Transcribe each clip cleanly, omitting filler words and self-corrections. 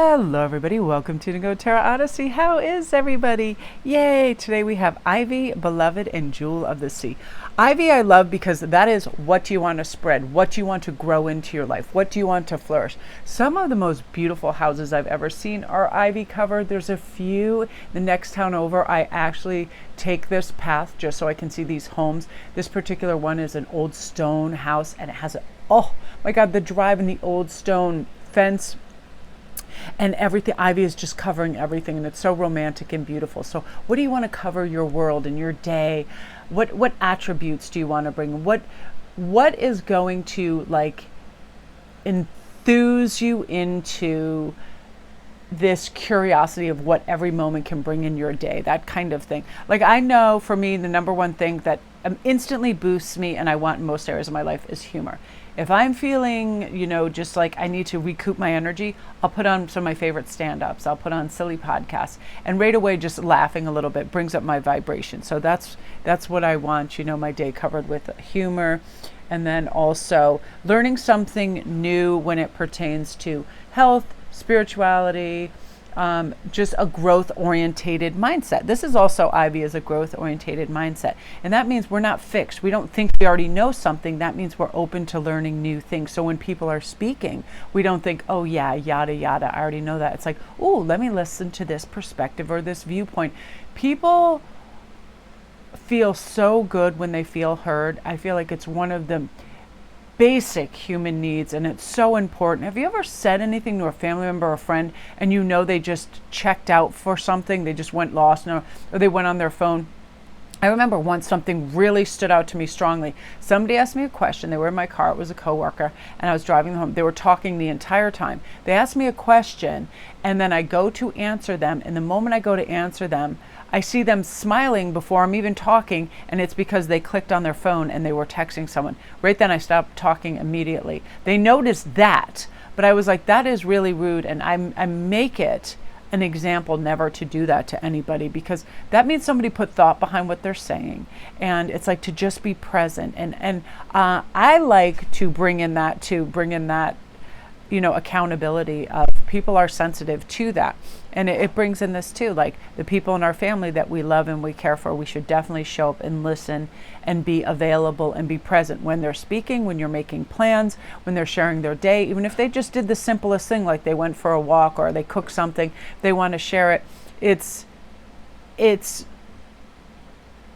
Hello everybody, welcome to Go Tarot Odyssey. How is everybody? Yay! Today we have Ivy, Beloved, and Jewel of the Sea. Ivy I love because that is what you want to spread, what you want to grow into your life, what do you want to flourish. Some of the most beautiful houses I've ever seen are ivy covered. There's a few. The next town over, I actually take this path just so I can see these homes. This particular one is an old stone house and it has oh my god, the drive and the old stone fence and everything. Ivy is just covering everything and it's so romantic and beautiful. So what do you want to cover your world and your day? What attributes do you want to bring? What is going to like enthuse you into this curiosity of what every moment can bring in your day, that kind of thing. Like I know for me, the number one thing that instantly boosts me and I want in most areas of my life is humor. If I'm feeling, just like I need to recoup my energy, I'll put on some of my favorite stand-ups. I'll put on silly podcasts and right away just laughing a little bit brings up my vibration. So that's what I want, my day covered with humor. And then also learning something new when it pertains to health, spirituality, just a growth-orientated mindset. This is also Ivy is a growth-orientated mindset. And that means we're not fixed. We don't think we already know something. That means we're open to learning new things. So when people are speaking, we don't think, oh yeah, yada, yada, I already know that. It's like, oh, let me listen to this perspective or this viewpoint. People feel so good when they feel heard. I feel like it's one of the basic human needs and it's so important. Have you ever said anything to a family member or a friend and they just checked out for something, they just went lost or they went on their phone? I remember once something really stood out to me strongly. Somebody asked me a question. They were in my car. It was a coworker and I was driving them home. They were talking the entire time. They asked me a question and then I go to answer them, and the moment I go to answer them, I see them smiling before I'm even talking, and it's because they clicked on their phone and they were texting someone. Right then I stopped talking immediately. They noticed that, but I was like, that is really rude, and I make it an example never to do that to anybody, because that means somebody put thought behind what they're saying, and it's like to just be present. And I like to bring in that accountability of people are sensitive to that. And it brings in this too, like the people in our family that we love and we care for, we should definitely show up and listen and be available and be present when they're speaking, when you're making plans, when they're sharing their day. Even if they just did the simplest thing, like they went for a walk or they cooked something, they want to share it. It's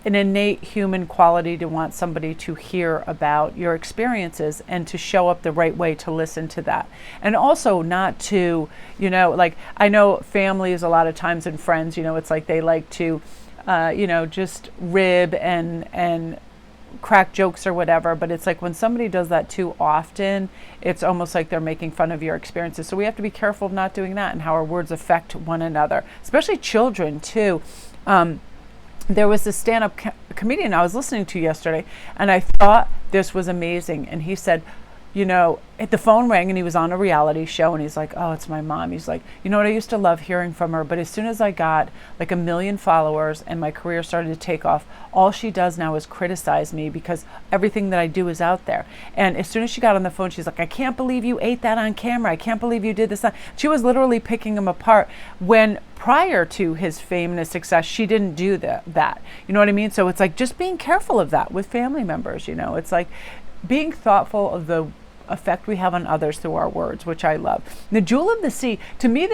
an innate human quality to want somebody to hear about your experiences and to show up the right way to listen to that. And also not to, like I know families a lot of times and friends, it's like they like to, just rib and crack jokes or whatever, but it's like when somebody does that too often, it's almost like they're making fun of your experiences. So we have to be careful of not doing that and how our words affect one another, especially children too. There was this stand-up comedian I was listening to yesterday, and I thought this was amazing. And he said, the phone rang and he was on a reality show and he's like, oh, it's my mom. He's like, what, I used to love hearing from her, but as soon as I got like 1 million followers and my career started to take off, all she does now is criticize me because everything that I do is out there. And as soon as she got on the phone, she's like, I can't believe you ate that on camera. I can't believe you did this. She was literally picking him apart when prior to his fame and his success, she didn't do that. You know what I mean? So it's like just being careful of that with family members. It's like being thoughtful of the effect we have on others through our words, which I love. The Jewel of the Sea, to me,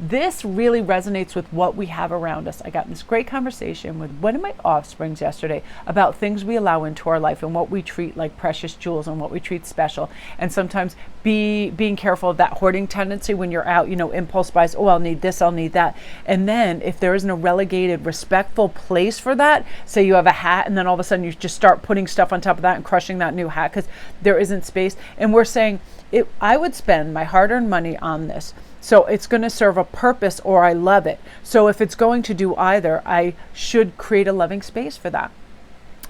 this really resonates with what we have around us. I got in this great conversation with one of my offsprings yesterday about things we allow into our life and what we treat like precious jewels and what we treat special. And sometimes being careful of that hoarding tendency when you're out, impulse buys, oh, I'll need this, I'll need that. And then if there isn't a relegated, respectful place for that, say you have a hat and then all of a sudden you just start putting stuff on top of that and crushing that new hat because there isn't space. And we're saying, I would spend my hard-earned money on this. So it's going to serve a purpose or I love it. So if it's going to do either, I should create a loving space for that.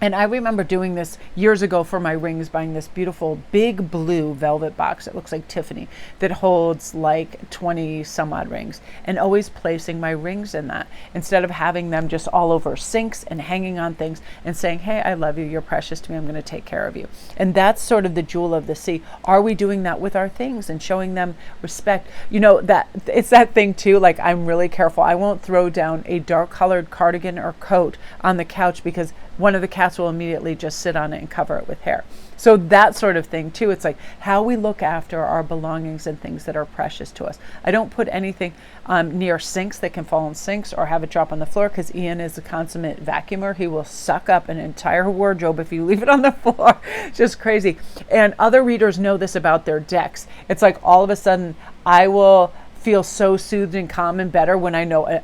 And I remember doing this years ago for my rings, buying this beautiful big blue velvet box. It looks like Tiffany, that holds like 20 some odd rings, and always placing my rings in that instead of having them just all over sinks and hanging on things, and saying, hey, I love you. You're precious to me. I'm going to take care of you. And that's sort of the jewel of the sea. Are we doing that with our things and showing them respect? You know, that it's that thing too. Like, I'm really careful. I won't throw down a dark colored cardigan or coat on the couch because one of the cats will immediately just sit on it and cover it with hair. So that sort of thing too. It's like how we look after our belongings and things that are precious to us. I don't put anything near sinks that can fall in sinks or have it drop on the floor, because Ian is a consummate vacuumer. He will suck up an entire wardrobe if you leave it on the floor. Just crazy. And other readers know this about their decks. It's like all of a sudden I will feel so soothed and calm and better when I know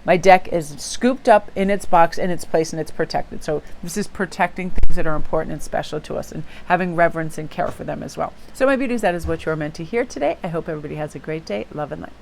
my deck is scooped up in its box, in its place, and it's protected. So this is protecting things that are important and special to us, and having reverence and care for them as well. So my beauties, that is what you're meant to hear today. I hope everybody has a great day. Love and light.